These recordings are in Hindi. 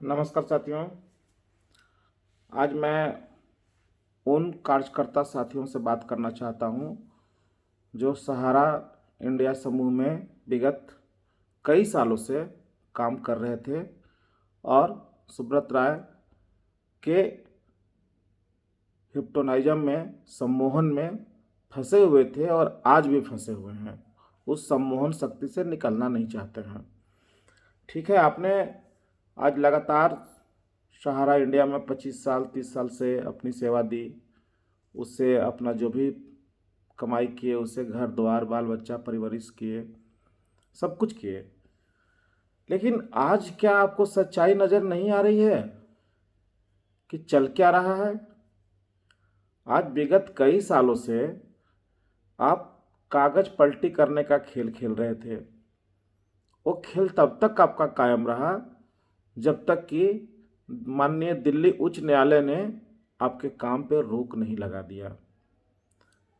नमस्कार साथियों। आज मैं उन कार्यकर्ता साथियों से बात करना चाहता हूं जो सहारा इंडिया समूह में विगत कई सालों से काम कर रहे थे और सुब्रत राय के हिप्नोटिज्म में सम्मोहन में फंसे हुए थे और आज भी फंसे हुए हैं। उस सम्मोहन शक्ति से निकलना नहीं चाहते हैं। ठीक है, आपने आज लगातार सहारा इंडिया में 25 साल 30 साल से अपनी सेवा दी। उससे अपना जो भी कमाई किए, उससे घर द्वार बाल बच्चा परवरिश किए, सब कुछ किए। लेकिन आज क्या आपको सच्चाई नज़र नहीं आ रही है कि चल क्या रहा है? आज विगत कई सालों से आप कागज पलटी करने का खेल खेल रहे थे। वो खेल तब तक आपका कायम रहा जब तक कि माननीय दिल्ली उच्च न्यायालय ने आपके काम पे रोक नहीं लगा दिया।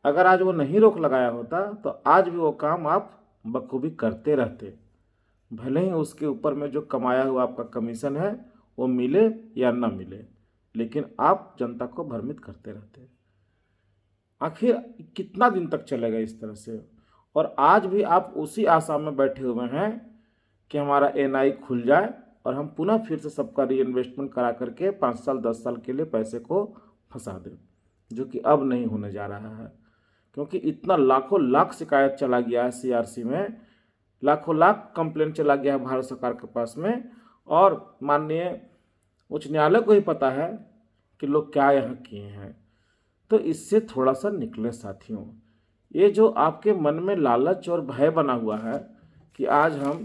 अगर आज वो नहीं रोक लगाया होता तो आज भी वो काम आप बखूबी करते रहते, भले ही उसके ऊपर में जो कमाया हुआ आपका कमीशन है वो मिले या ना मिले, लेकिन आप जनता को भ्रमित करते रहते। आखिर कितना दिन तक चलेगा इस तरह से? और आज भी आप उसी आशा में बैठे हुए हैं कि हमारा एनआई खुल जाए और हम पुनः फिर से सबका री इन्वेस्टमेंट करा करके 5 साल 10 साल के लिए पैसे को फंसा दें, जो कि अब नहीं होने जा रहा है। क्योंकि इतना लाखों लाख शिकायत चला गया है सीआरसी में, लाखों लाख कंप्लेन चला गया है भारत सरकार के पास में, और माननीय उच्च न्यायालय को ही पता है कि लोग क्या यहाँ किए हैं। तो इससे थोड़ा सा निकले साथियों। ये जो आपके मन में लालच और भय बना हुआ है कि आज हम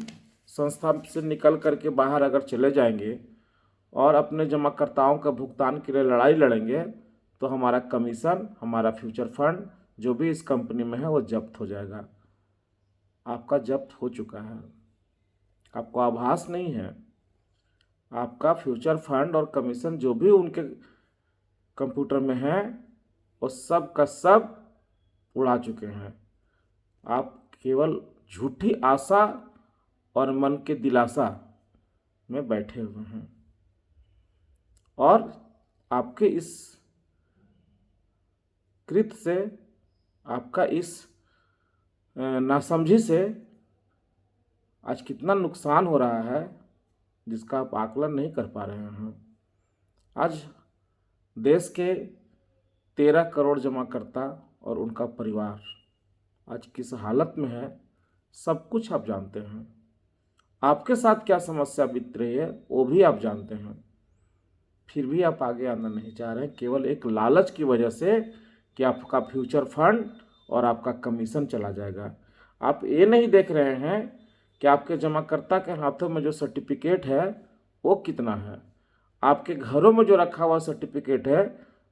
संस्था से निकल करके बाहर अगर चले जाएंगे और अपने जमाकर्ताओं का भुगतान के लिए लड़ाई लड़ेंगे तो हमारा कमीशन, हमारा फ्यूचर फंड जो भी इस कंपनी में है वो जब्त हो जाएगा। आपका जब्त हो चुका है, आपको आभास नहीं है। आपका फ्यूचर फंड और कमीशन जो भी उनके कंप्यूटर में है वो सब का सब उड़ा चुके हैं। आप केवल झूठी आशा और मन के दिलासा में बैठे हुए हैं, और आपके इस कृत्य से, आपका इस नासमझी से आज कितना नुकसान हो रहा है जिसका आप आकलन नहीं कर पा रहे हैं। आज देश के 13 करोड़ जमाकर्ता और उनका परिवार आज किस हालत में है सब कुछ आप जानते हैं। आपके साथ क्या समस्या बीत रही है वो भी आप जानते हैं, फिर भी आप आगे आना नहीं चाह रहे हैं, केवल एक लालच की वजह से कि आपका फ्यूचर फंड और आपका कमीशन चला जाएगा। आप ये नहीं देख रहे हैं कि आपके जमाकर्ता के हाथों में जो सर्टिफिकेट है वो कितना है, आपके घरों में जो रखा हुआ सर्टिफिकेट है,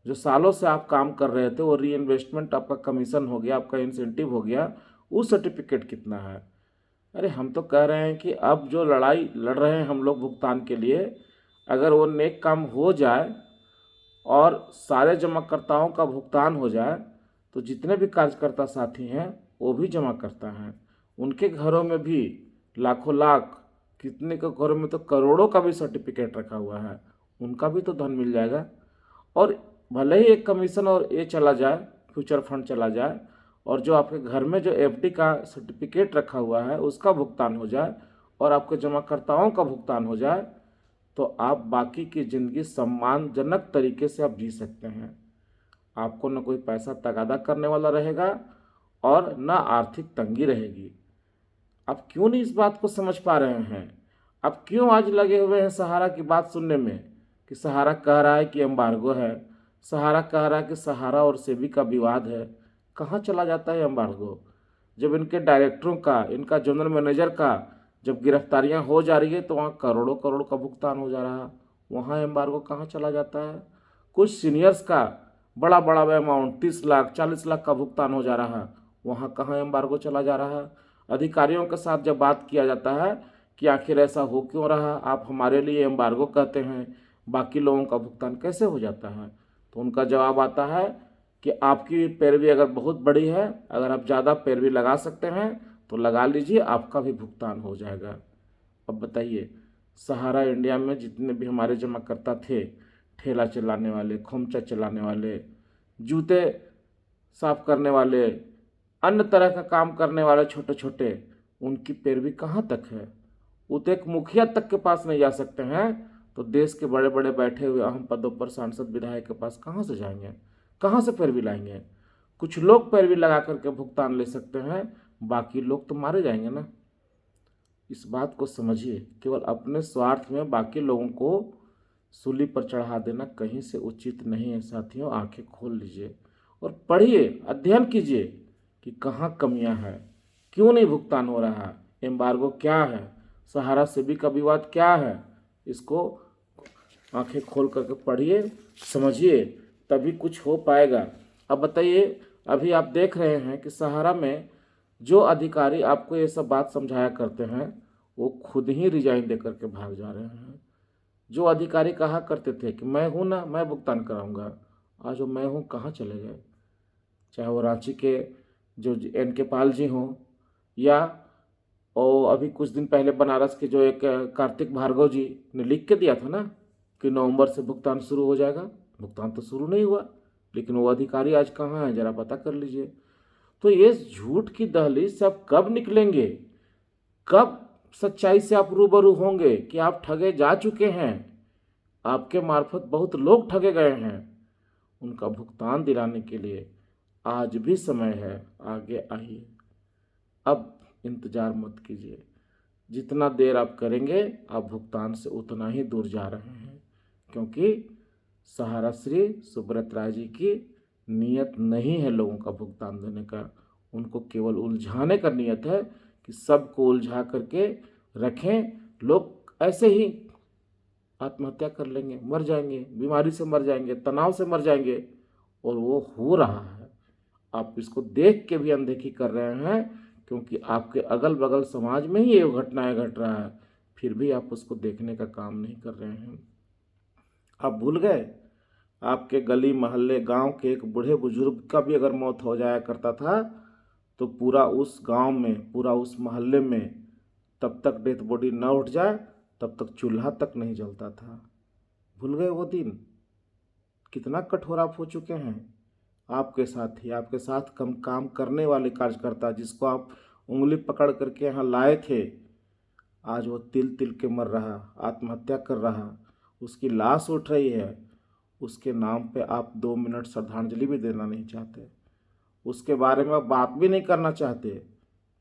जो सालों से आप काम कर रहे थे, वो री इन्वेस्टमेंट आपका कमीशन हो गया, आपका इंसेंटिव हो गया, वो सर्टिफिकेट कितना है। अरे हम तो कह रहे हैं कि अब जो लड़ाई लड़ रहे हैं हम लोग भुगतान के लिए, अगर वो नेक काम हो जाए और सारे जमाकर्ताओं का भुगतान हो जाए तो जितने भी कार्यकर्ता साथी हैं वो भी जमा करता हैं, उनके घरों में भी लाखों लाख, कितने के घरों में तो करोड़ों का भी सर्टिफिकेट रखा हुआ है, उनका भी तो धन मिल जाएगा। और भले ही एक कमीशन और ये चला जाए, फ्यूचर फंड चला जाए, और जो आपके घर में जो एफडी का सर्टिफिकेट रखा हुआ है उसका भुगतान हो जाए और आपके जमाकर्ताओं का भुगतान हो जाए, तो आप बाकी की ज़िंदगी सम्मानजनक तरीके से आप जी सकते हैं। आपको न कोई पैसा तगादा करने वाला रहेगा और न आर्थिक तंगी रहेगी। आप क्यों नहीं इस बात को समझ पा रहे हैं? आप क्यों आज लगे हुए हैं सहारा की बात सुनने में कि सहारा कह रहा है कि एम्बार्गो है, सहारा कह रहा है कि सहारा और सेबी का विवाद है। कहाँ चला जाता है एम्बार्गो? जब इनके डायरेक्टरों का, इनका जनरल मैनेजर का जब गिरफ्तारियां हो जा रही है तो वहाँ करोड़ों करोड़ का भुगतान हो जा रहा है, वहाँ एम्बार्गो कहाँ चला जाता है? कुछ सीनियर्स का बड़ा बड़ा अमाउंट 30 लाख 40 लाख का भुगतान हो जा रहा है, वहाँ कहाँ एम्बार्गो चला जा रहा है? अधिकारियों के साथ जब बात किया जाता है कि आखिर ऐसा हो क्यों रहा, आप हमारे लिए एम्बार्गो कहते हैं, बाकी लोगों का भुगतान कैसे हो जाता है? तो उनका जवाब आता है कि आपकी पैरवी अगर बहुत बड़ी है, अगर आप ज़्यादा पैरवी लगा सकते हैं तो लगा लीजिए, आपका भी भुगतान हो जाएगा। अब बताइए, सहारा इंडिया में जितने भी हमारे जमाकर्ता थे, ठेला चलाने वाले, खोमचा चलाने वाले, जूते साफ करने वाले, अन्य तरह का काम करने वाले छोटे छोटे, उनकी पैरवी कहाँ तक है? वो तो एक मुखिया तक के पास नहीं जा सकते हैं, तो देश के बड़े बड़े बैठे हुए अहम पदों पर सांसद विधायक के पास कहाँ से जाएंगे? कहाँ से पैरवी लाएंगे? कुछ लोग पैरवी लगा करके भुगतान ले सकते हैं, बाकी लोग तो मारे जाएंगे ना। इस बात को समझिए, केवल अपने स्वार्थ में बाकी लोगों को सूली पर चढ़ा देना कहीं से उचित नहीं है। साथियों, आंखें खोल लीजिए और पढ़िए, अध्ययन कीजिए कि कहाँ कमियां हैं, क्यों नहीं भुगतान हो रहा है, एम्बार्गो क्या है, सहारा सेबी का विवाद क्या है। इसको आंखें खोल करके पढ़िए, समझिए, तभी कुछ हो पाएगा। अब बताइए, अभी आप देख रहे हैं कि सहारा में जो अधिकारी आपको ये सब बात समझाया करते हैं, वो खुद ही रिजाइन दे करके भाग जा रहे हैं। जो अधिकारी कहा करते थे कि मैं हूं ना, मैं भुगतान कराऊंगा, आज वो मैं हूं कहाँ चले गए? चाहे वो रांची के जो NK पाल जी हों, या और अभी कुछ दिन पहले बनारस के जो एक कार्तिक भार्गव जी ने लिख के दिया था ना कि नवंबर से भुगतान शुरू हो जाएगा। भुगतान तो शुरू नहीं हुआ, लेकिन वो अधिकारी आज कहाँ हैं, जरा पता कर लीजिए। तो ये झूठ की दहलीज से आप कब निकलेंगे? कब सच्चाई से आप रूबरू होंगे कि आप ठगे जा चुके हैं? आपके मार्फत बहुत लोग ठगे गए हैं। उनका भुगतान दिलाने के लिए आज भी समय है, आगे आइए। अब इंतजार मत कीजिए, जितना देर आप करेंगे आप भुगतान से उतना ही दूर जा रहे हैं, क्योंकि सहारा श्री सुब्रत राय जी की नीयत नहीं है लोगों का भुगतान देने का। उनको केवल उलझाने का नीयत है कि सबको उलझा करके रखें, लोग ऐसे ही आत्महत्या कर लेंगे, मर जाएंगे, बीमारी से मर जाएंगे, तनाव से मर जाएंगे, और वो हो रहा है। आप इसको देख के भी अनदेखी कर रहे हैं, क्योंकि आपके अगल बगल समाज में ही ये घटनाएं घट रहा है, फिर भी आप उसको देखने का काम नहीं कर रहे हैं। आप भूल गए, आपके गली मोहल्ले गांव के एक बूढ़े बुजुर्ग का भी अगर मौत हो जाया करता था, तो पूरा उस गांव में, पूरा उस मोहल्ले में तब तक डेथ बॉडी न उठ जाए तब तक चूल्हा तक नहीं जलता था। भूल गए वो दिन? कितना कठोर आप हो चुके हैं। आपके साथ ही, आपके साथ कम काम करने वाले कार्यकर्ता जिसको आप उंगली पकड़ करके यहाँ लाए थे, आज वो तिल तिल के मर रहा, आत्महत्या कर रहा, उसकी लाश उठ रही है। उसके नाम पे आप 2 मिनट श्रद्धांजलि भी देना नहीं चाहते, उसके बारे में आप बात भी नहीं करना चाहते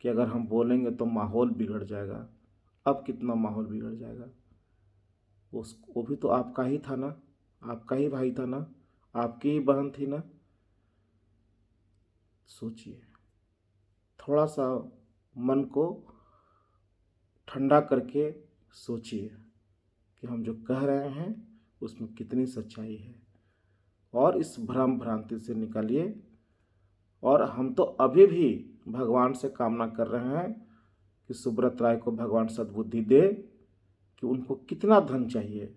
कि अगर हम बोलेंगे तो माहौल बिगड़ जाएगा। अब कितना माहौल बिगड़ जाएगा? वो भी तो आपका ही था ना, आपका ही भाई था ना, आपकी ही बहन थी ना। सोचिए, थोड़ा सा मन को ठंडा करके सोचिए कि हम जो कह रहे हैं उसमें कितनी सच्चाई है, और इस भ्रम भ्रांति से निकालिए। और हम तो अभी भी भगवान से कामना कर रहे हैं कि सुब्रत राय को भगवान सद्बुद्धि दे, कि उनको कितना धन चाहिए,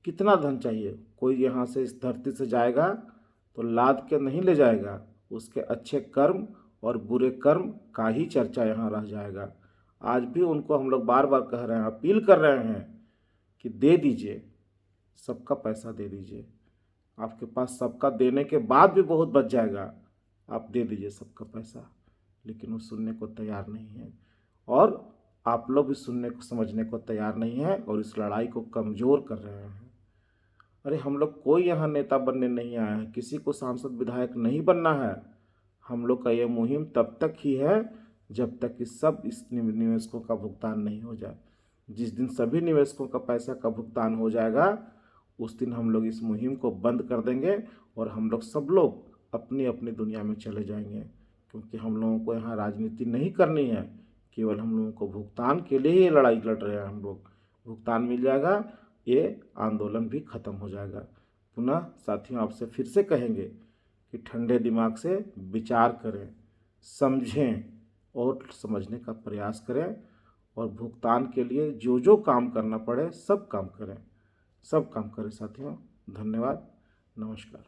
कितना धन चाहिए। कोई यहाँ से इस धरती से जाएगा तो लाद के नहीं ले जाएगा, उसके अच्छे कर्म और बुरे कर्म का ही चर्चा यहाँ रह जाएगा। आज भी उनको हम लोग बार बार कह रहे हैं, अपील कर रहे हैं कि दे दीजिए, सबका पैसा दे दीजिए। आपके पास सबका देने के बाद भी बहुत बच जाएगा, आप दे दीजिए सबका पैसा। लेकिन वो सुनने को तैयार नहीं है, और आप लोग भी सुनने को समझने को तैयार नहीं है, और इस लड़ाई को कमज़ोर कर रहे हैं। अरे हम लोग कोई यहाँ नेता बनने नहीं आया है, किसी को सांसद विधायक नहीं बनना है। हम लोग का ये मुहिम तब तक ही है जब तक कि सब इस निवेशकों का भुगतान नहीं हो जाए। जिस दिन सभी निवेशकों का पैसा का भुगतान हो जाएगा, उस दिन हम लोग इस मुहिम को बंद कर देंगे, और हम लोग सब लोग अपनी अपनी दुनिया में चले जाएंगे। क्योंकि हम लोगों को यहाँ राजनीति नहीं करनी है, केवल हम लोगों को भुगतान के लिए ही लड़ाई लड़ रहे हैं। हम लोग भुगतान मिल जाएगा, ये आंदोलन भी खत्म हो जाएगा। पुनः साथियों, आपसे फिर से कहेंगे कि ठंडे दिमाग से विचार करें, समझें और समझने का प्रयास करें, और भुगतान के लिए जो जो काम करना पड़े सब काम करें, सब काम करें साथियों। धन्यवाद, नमस्कार।